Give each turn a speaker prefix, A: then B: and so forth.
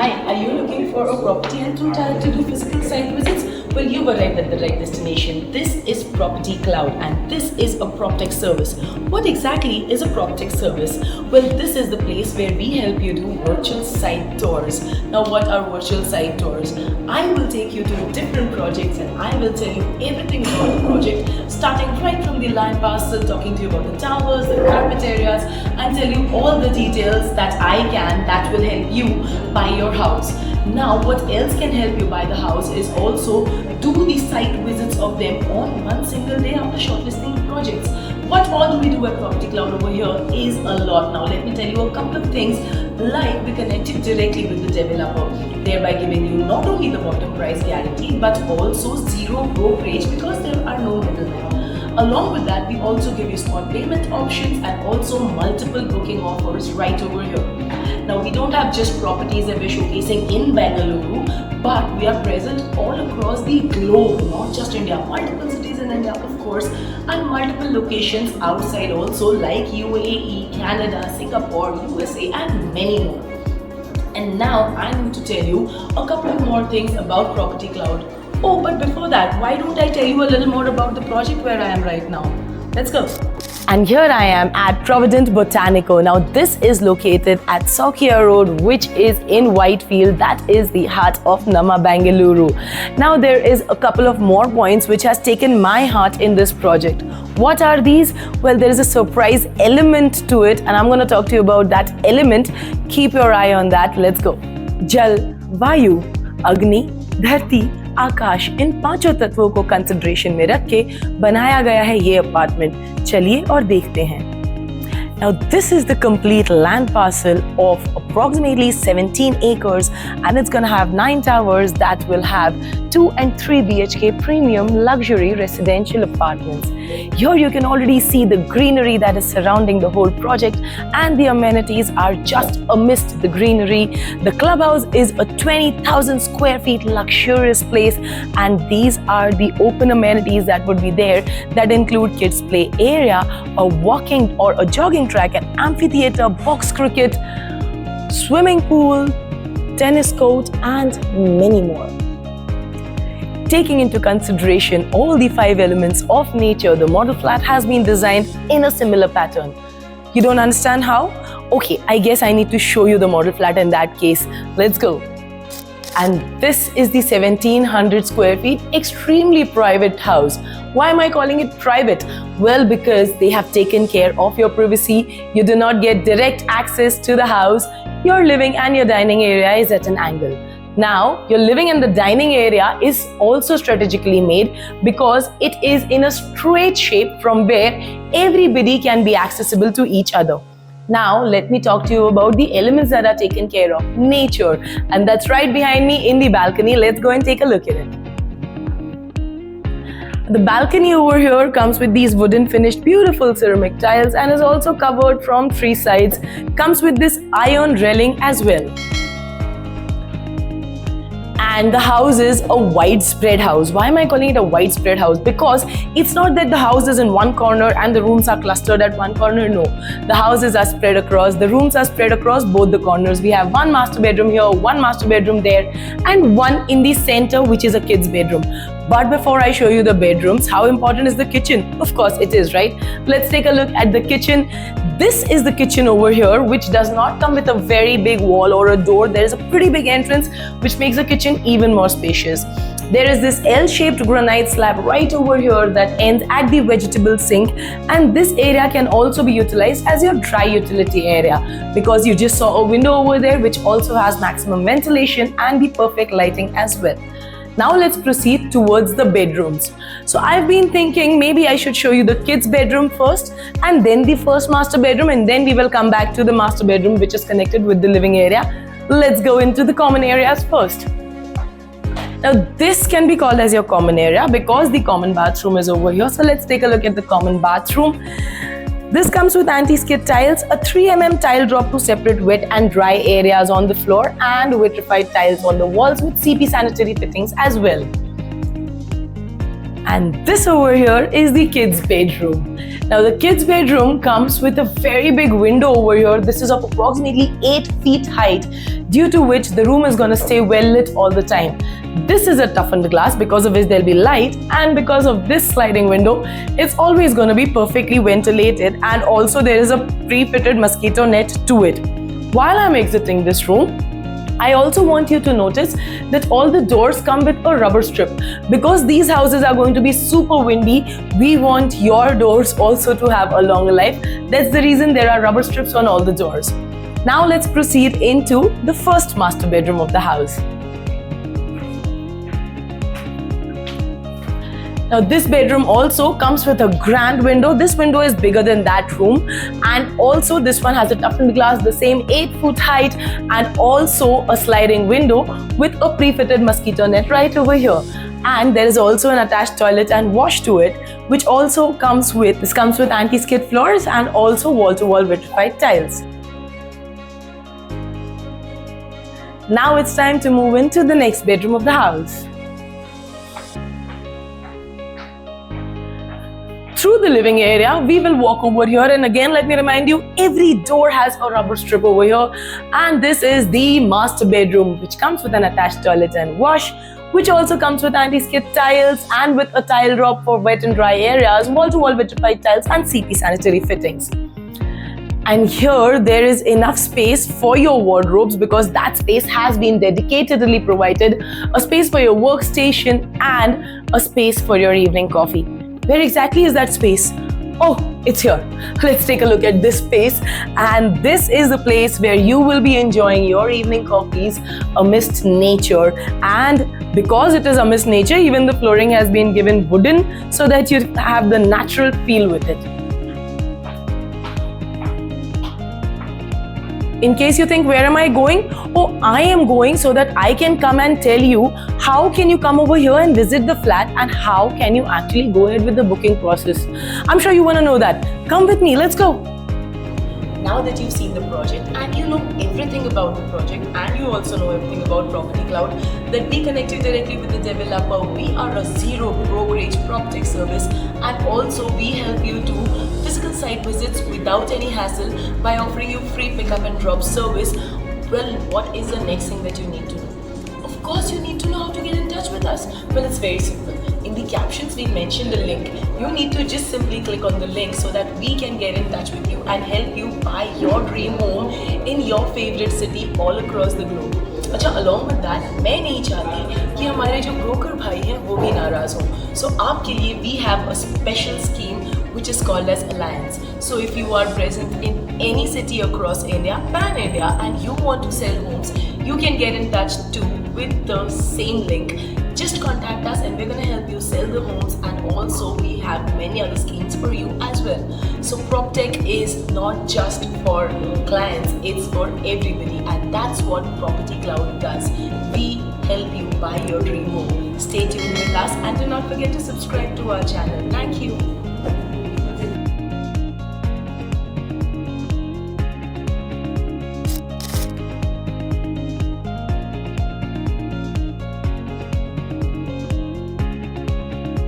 A: Hi, are you looking for a property and too tired to do physical site visits? Well, you've arrived at the right destination. This is Property Cloud and this is a PropTech service. What exactly is a PropTech service? Well, this is the place where we help you do virtual site tours. Now, what are virtual site tours? I will take you to different projects and I will tell you everything about the project, starting right from the land parcel, talking to you about the towers, the carpet areas, and tell you all the details that I can that will help you buy your house. Now, what else can help you buy the house is also do the site visits of them on one single day after shortlisting the projects. What all do we do at Property Cloud over here is a lot. Now, let me tell you a couple of things, like we connect you directly with the developer, thereby giving you not only the bottom price guarantee but also zero brokerage because there are no middlemen. Along with that, we also give you spot payment options and also multiple booking offers right over here. Now, we don't have just properties that we're showcasing in Bengaluru, but we are present all across the globe, not just India, multiple cities in India, of course, and multiple locations outside also, like UAE, Canada, Singapore, USA, and many more. And now I need to tell you a couple of more things about Property Cloud. Oh, but before that, why don't I tell you a little more about the project where I am right now? Let's go. And here I am at Provident Botanico. Now, this is located at Saukia Road, which is in Whitefield. That is the heart of Nama Bengaluru. Now, there is a couple of more points which has taken my heart in this project. What are these? Well, there is a surprise element to it, and I'm going to talk to you about that element. Keep your eye on that. Let's go. Jal, Vayu, Agni, Dharti, आकाश, इन पांचों तत्वों को consideration में रख के बनाया गया है ये अपार्टमेंट. चलिए और देखते हैं. Now, this is the complete land parcel of approximately 17 acres and it's going to have 9 towers that will have 2 and 3 BHK premium luxury residential apartments. Here you can already see the greenery that is surrounding the whole project and the amenities are just amidst the greenery. The clubhouse is a 20,000 square feet luxurious place and these are the open amenities that would be there that include kids play area, a walking or a jogging track, an amphitheater, box cricket, swimming pool, tennis court, and many more. Taking into consideration all the 5 elements of nature, the model flat has been designed in a similar pattern. You don't understand how? Okay, I guess I need to show you the model flat in that case. Let's go. And this is the 1700 square feet extremely private house. Why am I calling it private? Well, because they have taken care of your privacy. You do not get direct access to the house. Your living and your dining area is at an angle. Now, your living and the dining area is also strategically made because it is in a straight shape from where everybody can be accessible to each other. Now, let me talk to you about the elements that are taken care of. Nature. And that's right behind me in the balcony. Let's go and take a look at it. The balcony over here comes with these wooden finished beautiful ceramic tiles and is also covered from 3 sides. Comes with this iron railing as well. And the house is a widespread house. Why am I calling it a widespread house? Because it's not that the house is in one corner and the rooms are clustered at one corner. No, the houses are spread across. The rooms are spread across both the corners. We have 1 master bedroom here, 1 master bedroom there, and 1 in the center, which is a kid's bedroom. But before I show you the bedrooms, how important is the kitchen? Of course it is, right? Let's take a look at the kitchen. This is the kitchen over here, which does not come with a very big wall or a door. There is a pretty big entrance, which makes the kitchen even more spacious. There is this L-shaped granite slab right over here that ends at the vegetable sink, and this area can also be utilized as your dry utility area because you just saw a window over there which also has maximum ventilation and the perfect lighting as well. Now let's proceed towards the bedrooms. So I've been thinking maybe I should show you the kids' bedroom first and then the first master bedroom, and then we will come back to the master bedroom which is connected with the living area. Let's go into the common areas first. Now this can be called as your common area because the common bathroom is over here. So let's take a look at the common bathroom. This comes with anti-skid tiles, a 3 mm tile drop to separate wet and dry areas on the floor, and vitrified tiles on the walls with CP sanitary fittings as well. And this over here is the kids' bedroom. Now the kids' bedroom comes with a very big window over here. This is of approximately 8 feet height, due to which the room is going to stay well lit all the time. This is a toughened glass because of which there'll be light, and because of this sliding window, it's always going to be perfectly ventilated, and also there is a pre-fitted mosquito net to it. While I'm exiting this room, I also want you to notice that all the doors come with a rubber strip. Because these houses are going to be super windy, we want your doors also to have a longer life. That's the reason there are rubber strips on all the doors. Now let's proceed into the first master bedroom of the house. Now this bedroom also comes with a grand window. This window is bigger than that room, and also this one has a toughened glass, the same 8 foot height, and also a sliding window with a pre-fitted mosquito net right over here. And there is also an attached toilet and wash to it, which also comes with anti-skid floors and also wall-to-wall vitrified tiles. Now it's time to move into the next bedroom of the house. Through the living area, we will walk over here, and again let me remind you, every door has a rubber strip over here, and this is the master bedroom, which comes with an attached toilet and wash, which also comes with anti-skid tiles and with a tile drop for wet and dry areas, wall-to-wall vitrified tiles and CP sanitary fittings. And here there is enough space for your wardrobes because that space has been dedicatedly provided, a space for your workstation and a space for your evening coffee. Where exactly is that space? Oh, it's here. Let's take a look at this space. And this is the place where you will be enjoying your evening coffees amidst nature. And because it is amidst nature, even the flooring has been given wooden so that you have the natural feel with it. In case you think, where am I going? Oh, I am going so that I can come and tell you how can you come over here and visit the flat and how can you actually go ahead with the booking process. I'm sure you want to know that. Come with me, let's go. Now that you've seen the project and you know everything about the project and you also know everything about Property Cloud, that we connect you directly with the developer. We are a zero brokerage PropTech service, and also we help you do physical site visits without any hassle by offering you free pickup and drop service. Well, what is the next thing that you need to know? Of course, you need to know how to get in touch with us. Well, it's very simple. In the captions, we mentioned a link. You need to just simply click on the link so that we can get in touch with you and help you buy your dream home in your favorite city all across the globe. अच्छा, along with that, मैं नहीं चाहती कि हमारे जो broker भाई हैं वो भी नाराज़ हों. So आपके लिए we have a special scheme which is called as Alliance. So if you are present in any city across India, pan India, and you want to sell homes, you can get in touch too with the same link. Just contact us and we're going to help you sell the homes, and also we have many other schemes for you as well. So PropTech is not just for clients, it's for everybody, and that's what Property Cloud does. We help you buy your dream home. Stay tuned with us and do not forget to subscribe to our channel. Thank you.